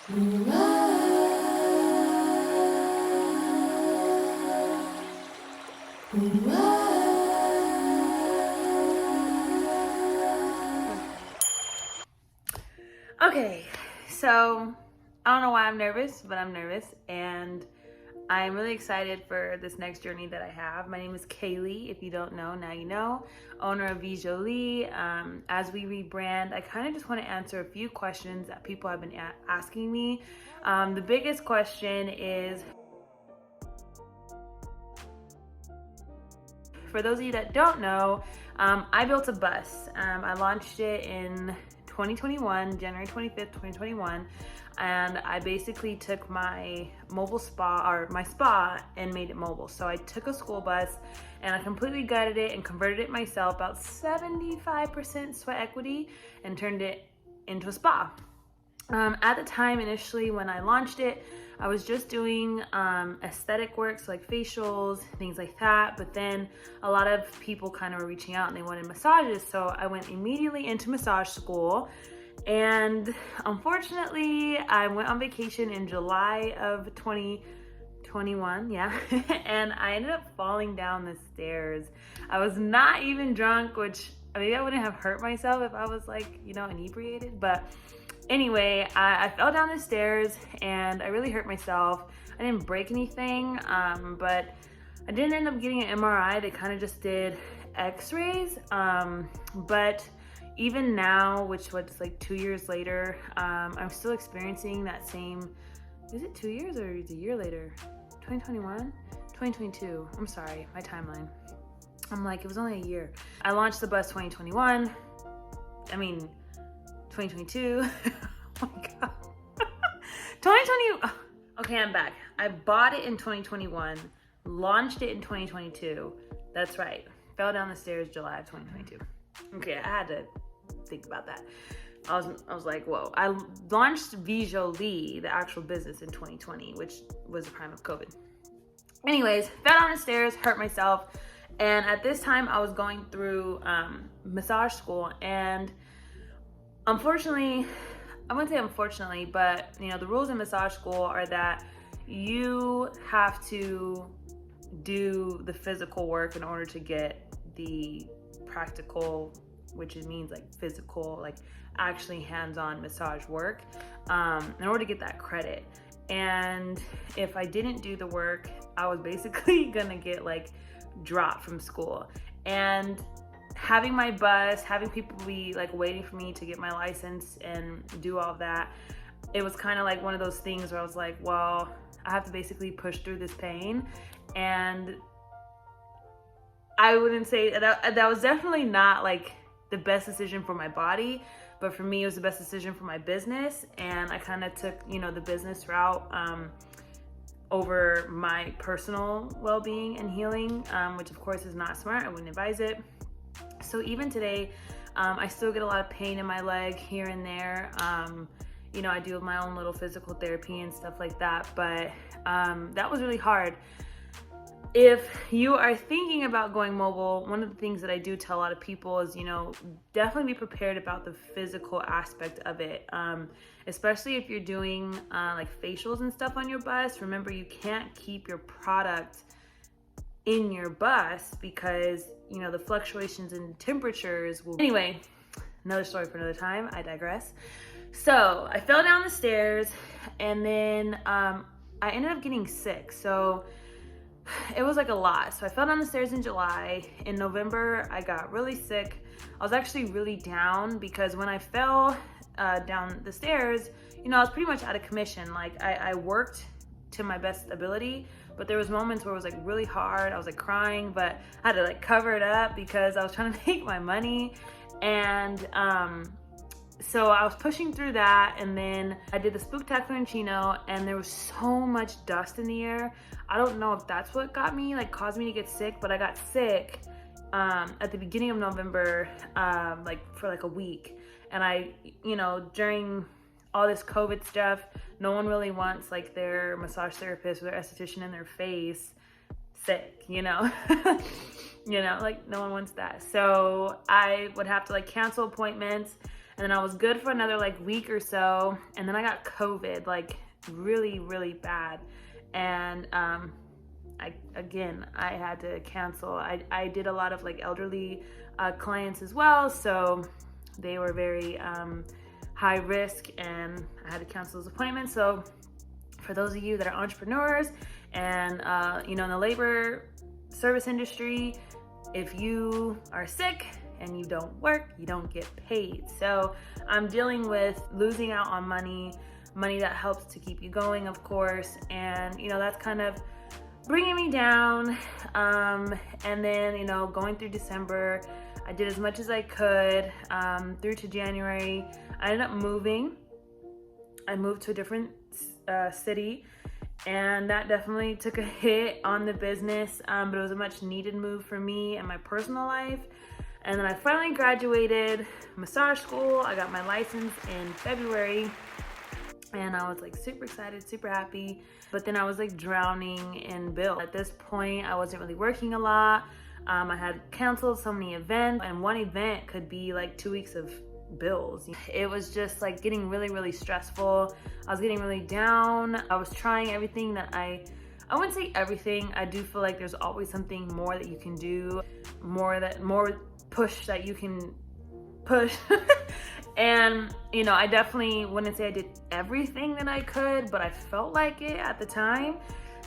Okay, so I don't know why I'm nervous, but I'm nervous, and I'm really excited for this next journey that I have. My name is Kaylee. If you don't know, now you know. Owner of Vie Jolie. As we rebrand, I kind of just want to answer a few questions that people have been asking me. The biggest question is, for those of you that don't know, I built a bus. I launched it in 2021, January 25th, 2021. And I basically took my mobile spa, or my spa, and made it mobile. So I took a school bus and I completely gutted it and converted it myself, about 75% sweat equity, and turned it into a spa. At the time, initially, when I launched it, I was just doing aesthetic work, so like facials, things like that. But then a lot of people kind of were reaching out and they wanted massages. So I went immediately into massage school. And unfortunately, I went on vacation in July of 2021, yeah. And I ended up falling down the stairs. I was not even drunk, which maybe I wouldn't have hurt myself if I was like, inebriated. But anyway, I fell down the stairs and I really hurt myself. I didn't break anything, but I didn't end up getting an MRI. They kind of just did x-rays. But even now, which was like 2 years later, I'm still experiencing that same, is it 2 years or is it a year later? 2021? 2022, I'm sorry, my timeline. I'm like, it was only a year. I launched the bus 2021, 2022, oh my God. 2020, okay, I'm back. I bought it in 2021, launched it in 2022. That's right, fell down the stairs July of 2022. Okay, I had to think about that. I was like, whoa. I launched Vie Jolie, the actual business, in 2020, which was the prime of COVID. Anyways, fell down the stairs, hurt myself. And at this time, I was going through massage school. And unfortunately, I wouldn't say unfortunately, but the rules in massage school are that you have to do the physical work in order to get the practical, which it means like physical, like actually hands-on massage work, in order to get that credit. And if I didn't do the work, I was basically gonna get like dropped from school. And having my bus, having people be like waiting for me to get my license and do all of that, it was kind of like one of those things where I was like, well, I have to basically push through this pain. And I wouldn't say that was definitely not like the best decision for my body, but for me, it was the best decision for my business. And I kind of took, the business route over my personal well-being and healing, which of course is not smart. I wouldn't advise it. So even today, I still get a lot of pain in my leg here and there. I do my own little physical therapy and stuff like that, but that was really hard. If you are thinking about going mobile, one of the things that I do tell a lot of people is, definitely be prepared about the physical aspect of it. Especially if you're doing like facials and stuff on your bus. Remember, you can't keep your product in your bus because, the fluctuations in temperatures will... Anyway, another story for another time. I digress. So I fell down the stairs and then I ended up getting sick. So it was like a lot. So I fell down the stairs in July. In November, I got really sick. I was actually really down because when I fell down the stairs, I was pretty much out of commission. Like I worked to my best ability, but there was moments where it was like really hard. I was like crying, but I had to like cover it up because I was trying to make my money. And so I was pushing through that, and then I did the Spooktacular in Chino, and there was so much dust in the air. I don't know if that's what got me, like caused me to get sick, but I got sick at the beginning of November, like for like a week. And I, during all this COVID stuff, no one really wants like their massage therapist or their esthetician in their face sick, like no one wants that. So I would have to like cancel appointments. And then I was good for another like week or so. And then I got COVID, like really, really bad. And I had to cancel. I did a lot of like elderly clients as well. So they were very high risk, and I had to cancel those appointments. So for those of you that are entrepreneurs and in the labor service industry, if you are sick and you don't work, you don't get paid. So I'm dealing with losing out on money that helps to keep you going, of course. And that's kind of bringing me down. And then going through December, I did as much as I could through to January. I ended up moving. I moved to a different city, and that definitely took a hit on the business, but it was a much needed move for me and my personal life. And then I finally graduated massage school. I got my license in February, and I was like super excited, super happy. But then I was like drowning in bills. At this point, I wasn't really working a lot. I had canceled so many events, and one event could be like 2 weeks of bills. It was just like getting really, really stressful. I was getting really down. I was trying everything that I wouldn't say everything. I do feel like there's always something more that you can do, more push that you can push. And I definitely wouldn't say I did everything that I could, but I felt like it at the time.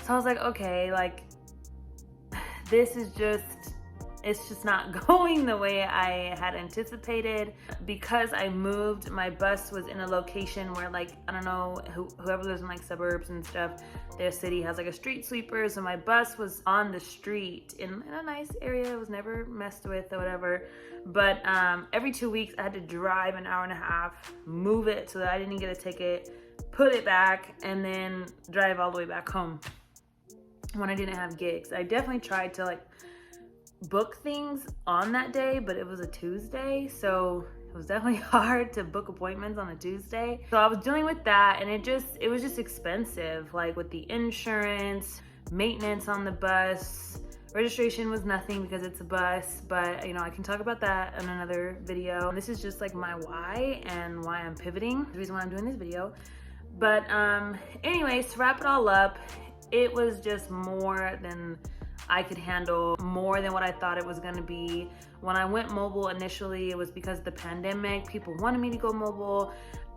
So I was like, okay, like it's just not going the way I had anticipated. Because I moved, my bus was in a location where, like, I don't know, whoever lives in like suburbs and stuff, their city has like a street sweeper. So my bus was on the street in a nice area. It was never messed with or whatever. But every 2 weeks I had to drive an hour and a half, move it so that I didn't get a ticket, put it back, and then drive all the way back home when I didn't have gigs. I definitely tried to like book things on that day, but it was a Tuesday, so it was definitely hard to book appointments on a Tuesday. So I was dealing with that, and it was just expensive, like with the insurance, maintenance on the bus. Registration was nothing because it's a bus, but I can talk about that in another video. This is just like my why and why I'm pivoting, the reason why I'm doing this video. But anyways, to wrap it all up, it was just more than I could handle, more than what I thought it was gonna be. When I went mobile initially, it was because of the pandemic. People wanted me to go mobile.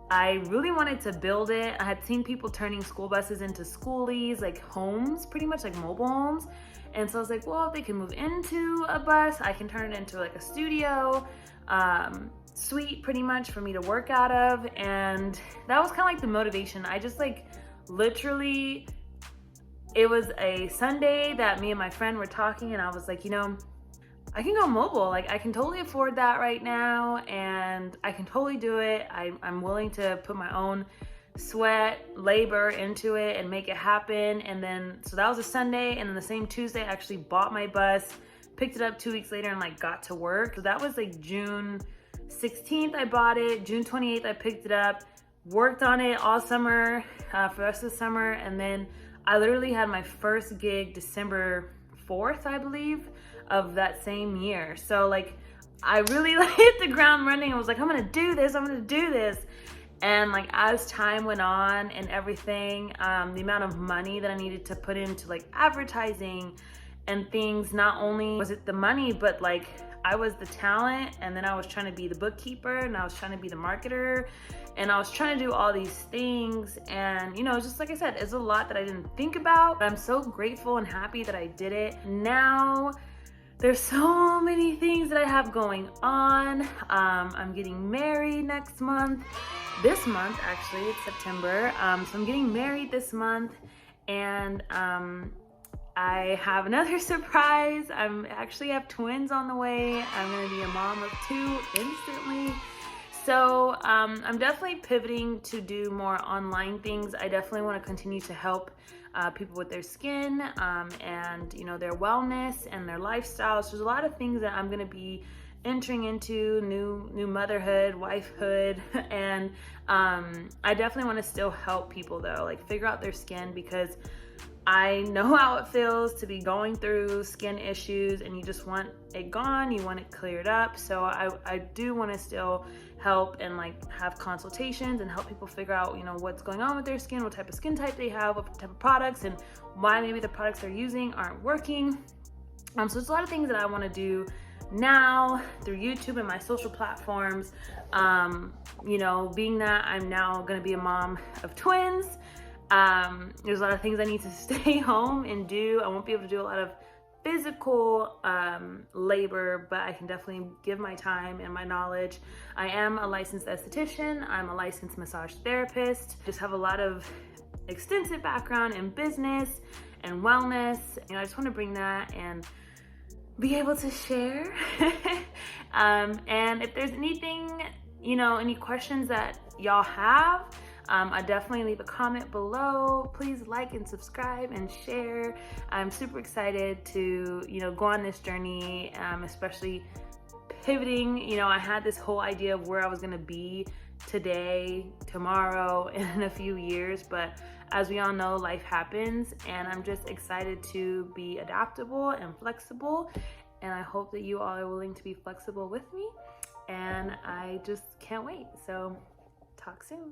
I really wanted to build it. I had seen people turning school buses into schoolies, like homes, pretty much like mobile homes. And so I was like, well, if they can move into a bus, I can turn it into like a studio, suite pretty much for me to work out of. And that was kind of like the motivation. I just like literally, it was a Sunday that me and my friend were talking, and I was like, I can go mobile. Like, I can totally afford that right now, and I can totally do it. I'm willing to put my own sweat, labor into it and make it happen. And then, so that was a Sunday, and then the same Tuesday, I actually bought my bus, picked it up 2 weeks later, and like got to work. So that was like June 16th, I bought it. June 28th, I picked it up, worked on it all summer, for the rest of the summer, and then I literally had my first gig December 4th, I believe, of that same year. So like, I really like hit the ground running. I was like, I'm gonna do this. And like, as time went on and everything, the amount of money that I needed to put into like advertising and things, not only was it the money, but like I was the talent, and then I was trying to be the bookkeeper, and I was trying to be the marketer, and I was trying to do all these things. And just like I said, it's a lot that I didn't think about, but I'm so grateful and happy that I did it. Now there's so many things that I have going on. I'm getting married next month. This month, actually, it's September. So I'm getting married this month, and I have another surprise. I actually have twins on the way. I'm gonna be a mom of 2 instantly. So I'm definitely pivoting to do more online things. I definitely want to continue to help people with their skin and their wellness and their lifestyle. So there's a lot of things that I'm going to be entering into, new motherhood, wifehood, and I definitely want to still help people though, like figure out their skin, because I know how it feels to be going through skin issues and you just want it gone, you want it cleared up. So I do want to still help and like have consultations and help people figure out, you know, what's going on with their skin, what type of skin type they have, what type of products, and why maybe the products they're using aren't working. So there's a lot of things that I want to do now through YouTube and my social platforms. You know, being that I'm now going to be a mom of twins, there's a lot of things I need to stay home and do. I won't be able to do a lot of physical labor, but I can definitely give my time and my knowledge. I am a licensed esthetician. I'm a licensed massage therapist. Just have a lot of extensive background in business and wellness. You know, I just want to bring that and be able to share. And if there's anything, you know, any questions that y'all have, I definitely leave a comment below. Please like and subscribe and share. I'm super excited to, you know, go on this journey, especially pivoting. You know, I had this whole idea of where I was going to be today, tomorrow, and in a few years, but as we all know, life happens, and I'm just excited to be adaptable and flexible, and I hope that you all are willing to be flexible with me, and I just can't wait. So talk soon.